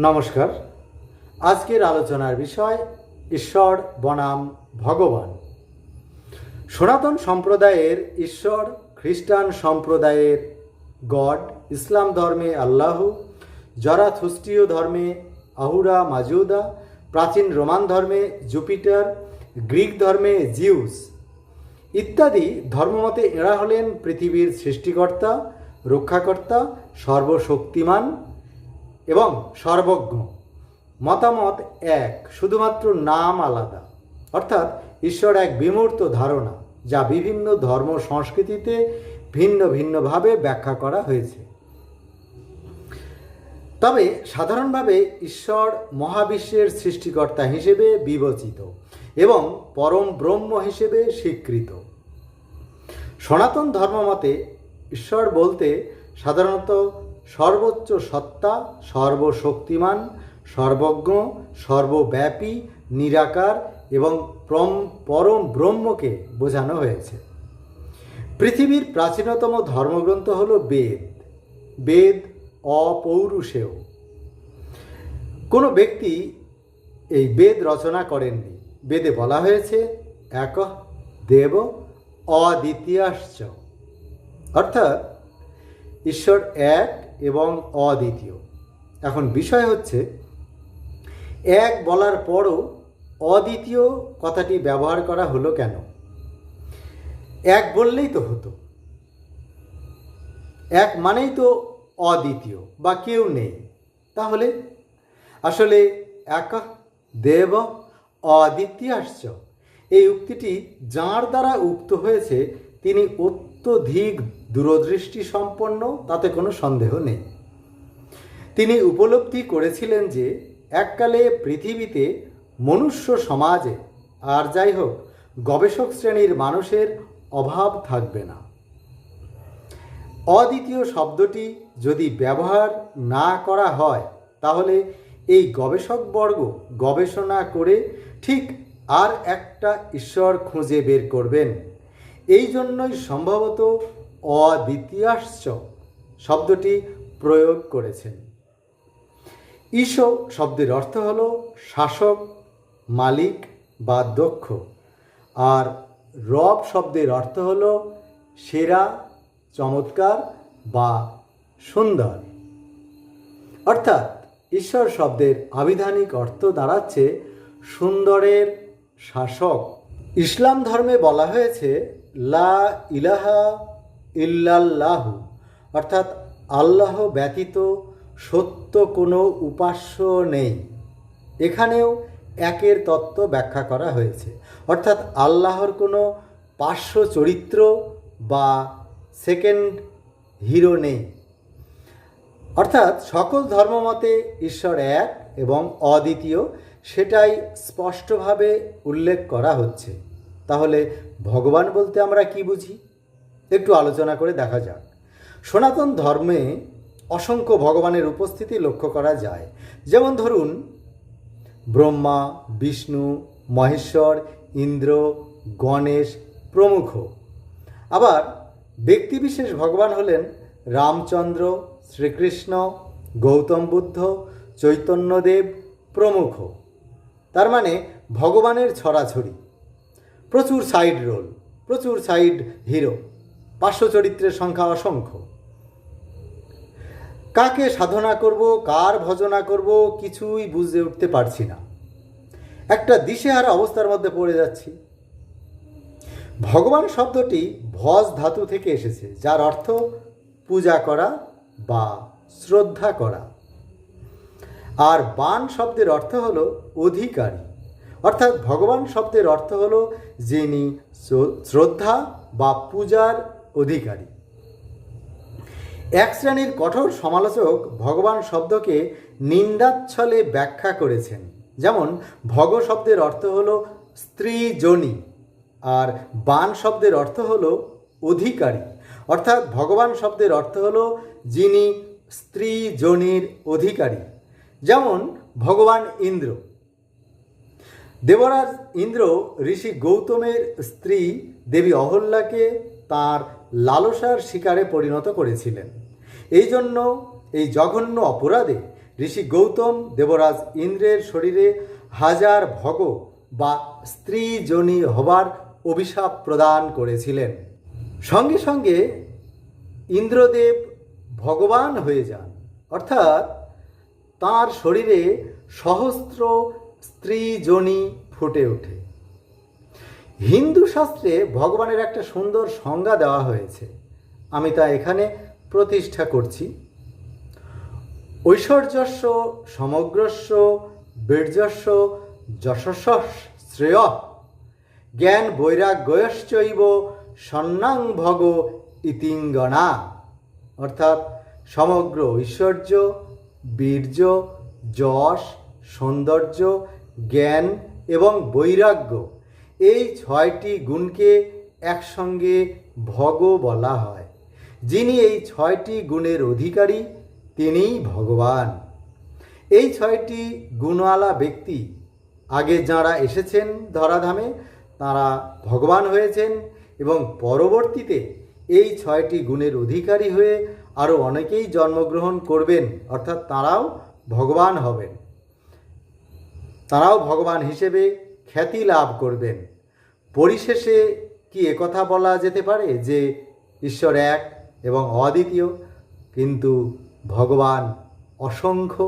নমস্কার। আজকের আলোচনার বিষয় ঈশ্বর বনাম ভগবান। সনাতন সম্প্রদায়ের ঈশ্বর, খ্রিস্টান সম্প্রদায়ের গড, ইসলাম ধর্মে আল্লাহ, জরাথুস্ট্রীয় ধর্মে আহুরা মাজুদা, প্রাচীন রোমান ধর্মে জুপিটার, গ্রিক ধর্মে জিউস ইত্যাদি ধর্মমতে এরা হলেন পৃথিবীর সৃষ্টিকর্তা, রক্ষাকর্তা, সর্বশক্তিমান এবং সর্বজ্ঞ। মতামত এক, শুধুমাত্র নাম আলাদা। অর্থাৎ ঈশ্বর এক বিমূর্ত ধারণা, যা বিভিন্ন ধর্ম সংস্কৃতিতে ভিন্ন ভিন্নভাবে ব্যাখ্যা করা হয়েছে। তবে সাধারণভাবে ঈশ্বর মহাবিশ্বের সৃষ্টিকর্তা হিসেবে বিবেচিত এবং পরম ব্রহ্ম হিসেবে স্বীকৃত। সনাতন ধর্মমতে ঈশ্বর বলতে সাধারণত সর্বোচ্চ সত্তা, সর্বশক্তিমান, সর্বজ্ঞ, সর্বব্যাপী, নিরাকার এবং পরম ব্রহ্মকে বোঝানো হয়েছে। পৃথিবীর প্রাচীনতম ধর্মগ্রন্থ হল বেদ। বেদ অপৌরুষেয়। কোনো ব্যক্তি এই বেদ রচনা করেননি। বেদে বলা হয়েছে এক দেব অদ্বিতীয়াশ্চ, অর্থাৎ ঈশ্বর এক এবং অদ্বিতীয়। এখন বিষয় হচ্ছে, এক বলার পরও অদ্বিতীয় কথাটি ব্যবহার করা হলো কেন? এক বললেই তো হতো। এক মানেই তো অদ্বিতীয় বা কেউ নেই। তাহলে আসলে এক দেব অদ্বিতীয়াশ্চ এই উক্তিটি যাঁর দ্বারা উক্ত হয়েছে তিনি অত্যধিক দূরদৃষ্টি সম্পন্ন, তাতে কোনো সন্দেহ নেই। তিনি উপলব্ধি করেছিলেন যে এককালে পৃথিবীতে মনুষ্য সমাজে, আর যাই হোক গবেষক শ্রেণীর মানুষের অভাব থাকবে না। অদ্বিতীয় শব্দটি যদি ব্যবহার না করা হয় তাহলে এই গবেষকবর্গ গবেষণা করে ঠিক আর একটা ঈশ্বর খুঁজে বের করবেন। এই জন্যই সম্ভবত অদ্বিতীয়াশ্চ শব্দটি প্রয়োগ করেছেন। ঈশো শব্দের অর্থ হল শাসক, মালিক বা দক্ষ, আর রব শব্দের অর্থ হল সেরা, চমৎকার বা সুন্দর। অর্থাৎ ঈশ্বর শব্দের আবিধানিক অর্থ দাঁড়াচ্ছে সুন্দরের শাসক। ইসলাম ধর্মে বলা হয়েছে লা ইলাহা ইল্লাল্লাহু, অর্থাৎ আল্লাহ ব্যতীত সত্য কোনো উপাস্য নেই। এখানেও একের তত্ত্ব ব্যাখ্যা করা হয়েছে, অর্থাৎ আল্লাহর কোনো পার্শ্ব চরিত্র বা সেকেন্ড হিরো নেই। অর্থাৎ সকল ধর্মমতে ঈশ্বর এক এবং অদ্বিতীয়, সেটাই স্পষ্টভাবে উল্লেখ করা হচ্ছে। তাহলে ভগবান বলতে আমরা কি বুঝি? একটু আলোচনা করে দেখা যাক। সনাতন ধর্মে অসংখ্য ভগবানের উপস্থিতি লক্ষ্য করা যায়। যেমন ধরুন ব্রহ্মা, বিষ্ণু, মহেশ্বর, ইন্দ্র, গণেশ প্রমুখ। আবার ব্যক্তিবিশেষ ভগবান হলেন রামচন্দ্র, শ্রীকৃষ্ণ, গৌতম বুদ্ধ, চৈতন্যদেব প্রমুখ। তার মানে ভগবানের ছড়াছড়ি, প্রচুর সাইড রোল, প্রচুর সাইড হিরো, পার্শ্ব চরিত্রের সংখ্যা অসংখ্য। কাকে সাধনা করব, কার ভজনা করব কিছুই বুঝে উঠতে পারছি না। একটা দিশেহারা অবস্থার মধ্যে পড়ে যাচ্ছি। ভগবান শব্দটি ভজ ধাতু থেকে এসেছে, যার অর্থ পূজা করা বা শ্রদ্ধা করা। আর বান শব্দের অর্থ হল অধিকারী, অর্থাৎ ভগবান শব্দের অর্থ হল যিনি শ্রদ্ধা বা পূজার অধিকারী। এক শ্রেণীর কঠোর সমালোচক ভগবান শব্দকে নিন্দাচ্ছলে ব্যাখ্যা করেছেন। যেমন ভগ শব্দের অর্থ হল স্ত্রী যোনি, আর বান শব্দের অর্থ হল অধিকারী, অর্থাৎ ভগবান শব্দের অর্থ হল যিনি স্ত্রী যোনির অধিকারী। যেমন ভগবান ইন্দ্র, দেবরাজ ইন্দ্র ঋষি গৌতমের স্ত্রী দেবী অহল্যাকে তাঁর লালসার শিকারে পরিণত করেছিলেন। এই জন্য এই জঘন্য অপরাধে ঋষি গৌতম দেবরাজ ইন্দ্রের শরীরে হাজার ভগ বা স্ত্রী যোনি হবার অভিশাপ প্রদান করেছিলেন। সঙ্গে সঙ্গে ইন্দ্রদেব ভগবান হয়ে যান, অর্থাৎ তাঁর শরীরে সহস্র স্ত্রী যোনি ফুটে ওঠে। হিন্দু শাস্ত্রে ভগবানের একটা সুন্দর সংজ্ঞা দেওয়া হয়েছে, আমি তা এখানে প্রতিষ্ঠা করছি। ঐশ্বর্যস্য সমগ্রস্য বীর্যস্য যশস্য শ্রেয় জ্ঞান বৈরাগ্যশ্চৈব সন্ন্যাং ভগ ইতিঙ্গনা। অর্থাৎ সমগ্র ঐশ্বর্য, বীর্য, যশ, সৌন্দর্য, জ্ঞান এবং বৈরাগ্য, এই 6টি গুণকে একসঙ্গে ভগ বলা হয়। যিনি এই 6টি গুণের অধিকারী তিনিই ভগবান। এই 6টি গুণওয়ালা ব্যক্তি আগে যাঁরা এসেছেন ধরাধামে তাঁরা ভগবান হয়েছেন এবং পরবর্তীতে এই 6টি গুণের অধিকারী হয়ে আরও অনেকেই জন্মগ্রহণ করবেন, অর্থাৎ তাঁরাও ভগবান হবেন, তাঁরাও ভগবান হিসেবে খ্যাতি লাভ করবেন। পরিশেষে কি একথা বলা যেতে পারে যে ঈশ্বর এক এবং অদ্বিতীয়, কিন্তু ভগবান অসংখ্য?